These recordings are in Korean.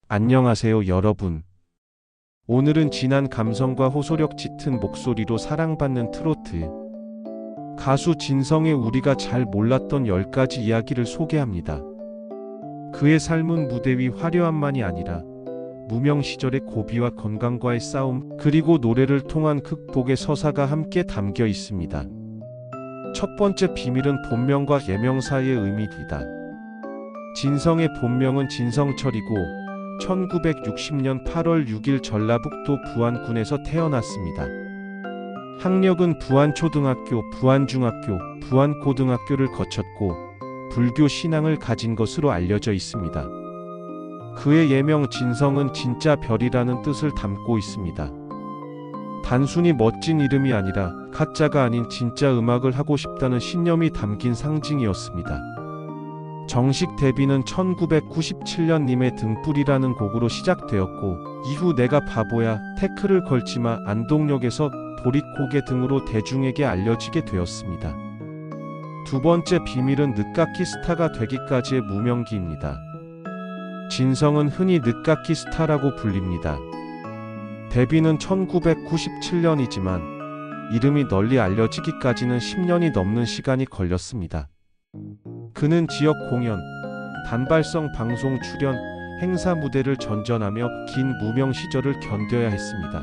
안녕하세요, 여러분. 오늘은 진한 감성과 호소력 짙은 목소리로 사랑받는 트로트 가수 진성의 우리가 잘 몰랐던 10가지 이야기를 소개합니다. 그의 삶은 무대 위 화려함만이 아니라 무명 시절의 고비와 건강과의 싸움, 그리고 노래를 통한 극복의 서사가 함께 담겨 있습니다. 첫 번째 비밀은 본명과 예명 사이의 의미이다. 진성의 본명은 진성철이고 1960년 8월 6일 전라북도 부안군에서 태어났습니다. 학력은 부안초등학교, 부안중학교, 부안고등학교를 거쳤고 불교 신앙을 가진 것으로 알려져 있습니다. 그의 예명 진성은 진짜 별이라는 뜻을 담고 있습니다. 단순히 멋진 이름이 아니라 가짜가 아닌 진짜 음악을 하고 싶다는 신념이 담긴 상징이었습니다. 정식 데뷔는 1997년 님의 등불이라는 곡으로 시작되었고 이후 내가 바보야, 태클을 걸지마, 안동역에서 보릿고개 등으로 대중에게 알려지게 되었습니다. 두 번째 비밀은 늦깎이 스타가 되기까지의 무명기입니다. 진성은 흔히 늦깎이 스타라고 불립니다. 데뷔는 1997년이지만 이름이 널리 알려지기까지는 10년이 넘는 시간이 걸렸습니다. 그는 지역 공연, 단발성 방송 출연, 행사 무대를 전전하며 긴 무명 시절을 견뎌야 했습니다.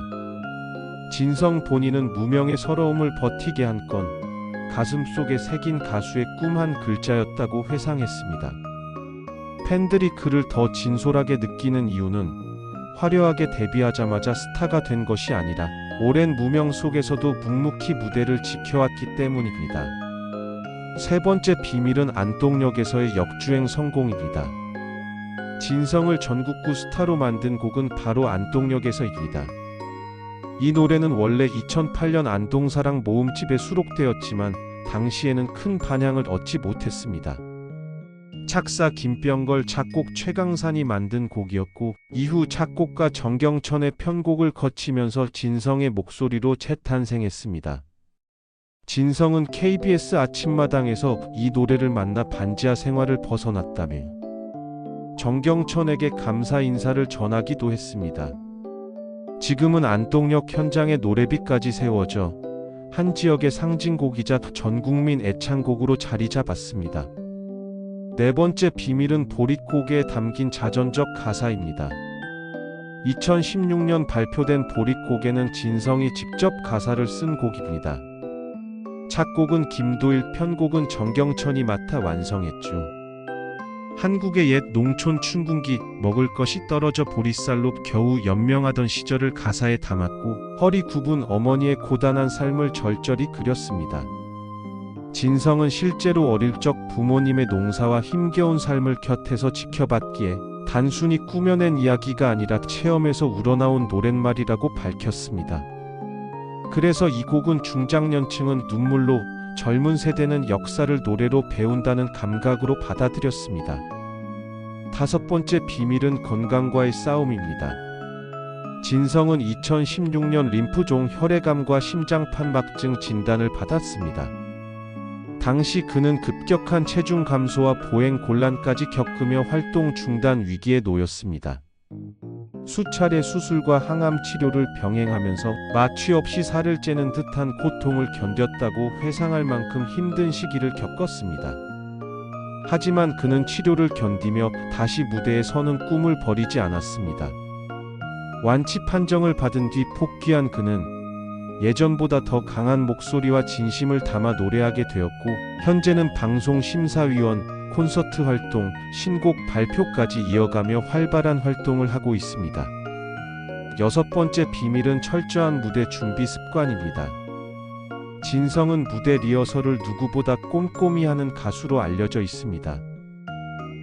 진성 본인은 무명의 서러움을 버티게 한 건 가슴속에 새긴 가수의 꿈 한 글자였다고 회상했습니다. 팬들이 그를 더 진솔하게 느끼는 이유는 화려하게 데뷔하자마자 스타가 된 것이 아니라 오랜 무명 속에서도 묵묵히 무대를 지켜왔기 때문입니다. 세 번째 비밀은 안동역에서의 역주행 성공입니다. 진성을 전국구 스타로 만든 곡은 바로 안동역에서입니다. 이 노래는 원래 2008년 안동사랑 모음집에 수록되었지만 당시에는 큰 반향을 얻지 못했습니다. 작사 김병걸, 작곡 최강산이 만든 곡이었고 이후 작곡가 정경천의 편곡을 거치면서 진성의 목소리로 재탄생했습니다. 진성은 KBS 아침마당에서 이 노래를 만나 반지하 생활을 벗어났다며 정경천에게 감사 인사를 전하기도 했습니다. 지금은 안동역 현장에 노래비까지 세워져 한 지역의 상징곡이자 전국민 애창곡으로 자리 잡았습니다. 네 번째 비밀은 보릿고개에 담긴 자전적 가사입니다. 2016년 발표된 보릿고개는 진성이 직접 가사를 쓴 곡입니다. 작곡은 김도일, 편곡은 정경천이 맡아 완성했죠. 한국의 옛 농촌 춘궁기, 먹을 것이 떨어져 보릿살로 겨우 연명하던 시절을 가사에 담았고 허리 굽은 어머니의 고단한 삶을 절절히 그렸습니다. 진성은 실제로 어릴 적 부모님의 농사와 힘겨운 삶을 곁에서 지켜봤기에 단순히 꾸며낸 이야기가 아니라 체험에서 우러나온 노랫말이라고 밝혔습니다. 그래서 이 곡은 중장년층은 눈물로, 젊은 세대는 역사를 노래로 배운다는 감각으로 받아들였습니다. 다섯 번째 비밀은 건강과의 싸움입니다. 진성은 2016년 림프종 혈액암과 심장판막증 진단을 받았습니다. 당시 그는 급격한 체중 감소와 보행 곤란까지 겪으며 활동 중단 위기에 놓였습니다. 수차례 수술과 항암 치료를 병행하면서 마취 없이 살을 째는 듯한 고통을 견뎠다고 회상할 만큼 힘든 시기를 겪었습니다. 하지만 그는 치료를 견디며 다시 무대에 서는 꿈을 버리지 않았습니다. 완치 판정을 받은 뒤 복귀한 그는 예전보다 더 강한 목소리와 진심을 담아 노래하게 되었고 현재는 방송심사위원, 콘서트 활동, 신곡 발표까지 이어가며 활발한 활동을 하고 있습니다. 여섯 번째 비밀은 철저한 무대 준비 습관입니다. 진성은 무대 리허설을 누구보다 꼼꼼히 하는 가수로 알려져 있습니다.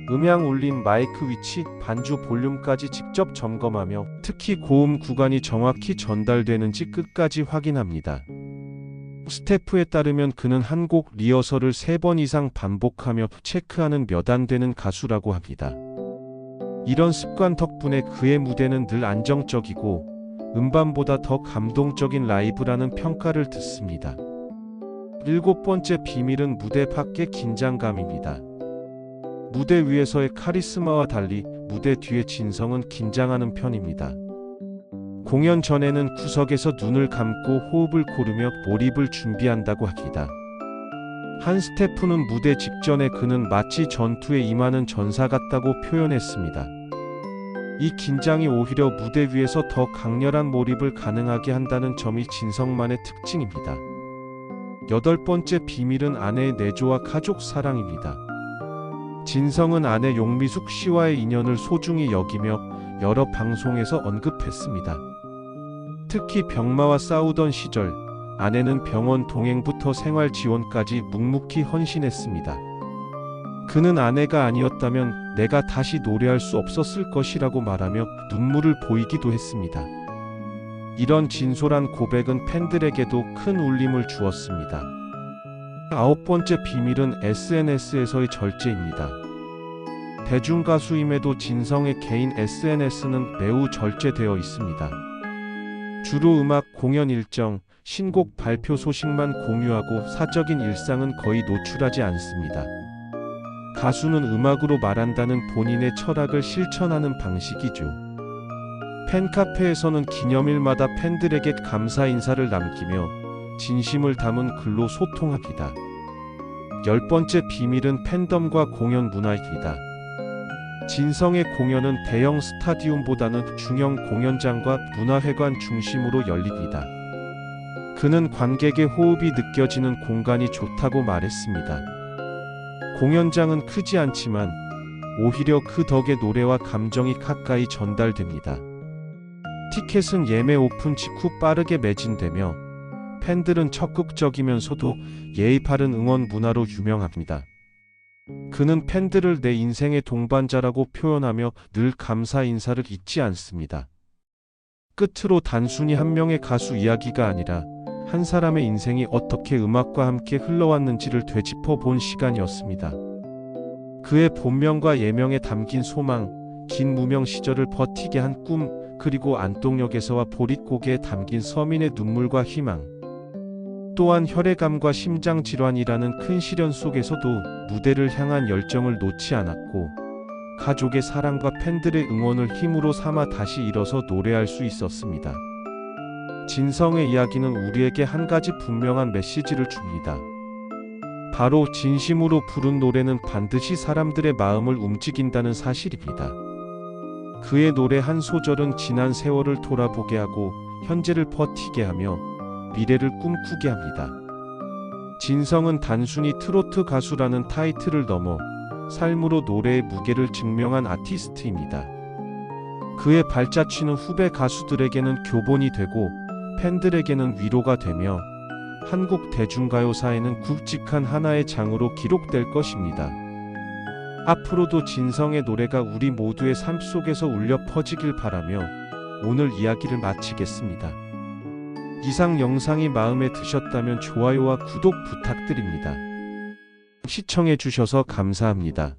음향 울림 마이크 위치, 반주 볼륨까지 직접 점검하며 특히 고음 구간이 정확히 전달되는지 끝까지 확인합니다. 스태프에 따르면 그는 한 곡 리허설을 3번 이상 반복하며 체크하는 몇 안 되는 가수라고 합니다. 이런 습관 덕분에 그의 무대는 늘 안정적이고 음반보다 더 감동적인 라이브라는 평가를 듣습니다. 일곱 번째 비밀은 무대 밖의 긴장감입니다. 무대 위에서의 카리스마와 달리 무대 뒤에 진성은 긴장하는 편입니다. 공연 전에는 구석에서 눈을 감고 호흡을 고르며 몰입을 준비한다고 합니다. 한 스태프는 무대 직전에 그는 마치 전투에 임하는 전사 같다고 표현했습니다. 이 긴장이 오히려 무대 위에서 더 강렬한 몰입을 가능하게 한다는 점이 진성만의 특징입니다. 8번째 비밀은 아내의 내조와 가족 사랑입니다. 진성은 아내 용미숙 씨와의 인연을 소중히 여기며 여러 방송에서 언급했습니다. 특히 병마와 싸우던 시절 아내는 병원 동행부터 생활 지원까지 묵묵히 헌신했습니다. 그는 아내가 아니었다면 내가 다시 노래할 수 없었을 것이라고 말하며 눈물을 보이기도 했습니다. 이런 진솔한 고백은 팬들에게도 큰 울림을 주었습니다. 9번째 비밀은 SNS에서의 절제입니다. 대중가수임에도 진성의 개인 SNS는 매우 절제되어 있습니다. 주로 음악 공연 일정, 신곡 발표 소식만 공유하고 사적인 일상은 거의 노출하지 않습니다. 가수는 음악으로 말한다는 본인의 철학을 실천하는 방식이죠. 팬카페에서는 기념일마다 팬들에게 감사 인사를 남기며 진심을 담은 글로 소통합니다. 10번째 비밀은 팬덤과 공연 문화입니다. 진성의 공연은 대형 스타디움보다는 중형 공연장과 문화회관 중심으로 열립니다. 그는 관객의 호흡이 느껴지는 공간이 좋다고 말했습니다. 공연장은 크지 않지만 오히려 그 덕에 노래와 감정이 가까이 전달됩니다. 티켓은 예매 오픈 직후 빠르게 매진되며 팬들은 적극적이면서도 예의 바른 응원 문화로 유명합니다. 그는 팬들을 내 인생의 동반자라고 표현하며 늘 감사 인사를 잊지 않습니다. 끝으로 단순히 한 명의 가수 이야기가 아니라 한 사람의 인생이 어떻게 음악과 함께 흘러왔는지를 되짚어 본 시간이었습니다. 그의 본명과 예명에 담긴 소망, 긴 무명 시절을 버티게 한 꿈, 그리고 안동역에서와 보릿고개에 담긴 서민의 눈물과 희망, 또한 혈액암과 심장질환이라는 큰 시련 속에서도 무대를 향한 열정을 놓지 않았고 가족의 사랑과 팬들의 응원을 힘으로 삼아 다시 일어서 노래할 수 있었습니다. 진성의 이야기는 우리에게 한 가지 분명한 메시지를 줍니다. 바로 진심으로 부른 노래는 반드시 사람들의 마음을 움직인다는 사실입니다. 그의 노래 한 소절은 지난 세월을 돌아보게 하고 현재를 버티게 하며 미래를 꿈꾸게 합니다. 진성은 단순히 트로트 가수라는 타이틀을 넘어 삶으로 노래의 무게를 증명한 아티스트입니다. 그의 발자취는 후배 가수들에게는 교본이 되고 팬들에게는 위로가 되며 한국 대중가요사에는 굵직한 하나의 장으로 기록될 것입니다. 앞으로도 진성의 노래가 우리 모두의 삶 속에서 울려 퍼지길 바라며 오늘 이야기를 마치겠습니다. 이상 영상이 마음에 드셨다면 좋아요와 구독 부탁드립니다. 시청해 주셔서 감사합니다.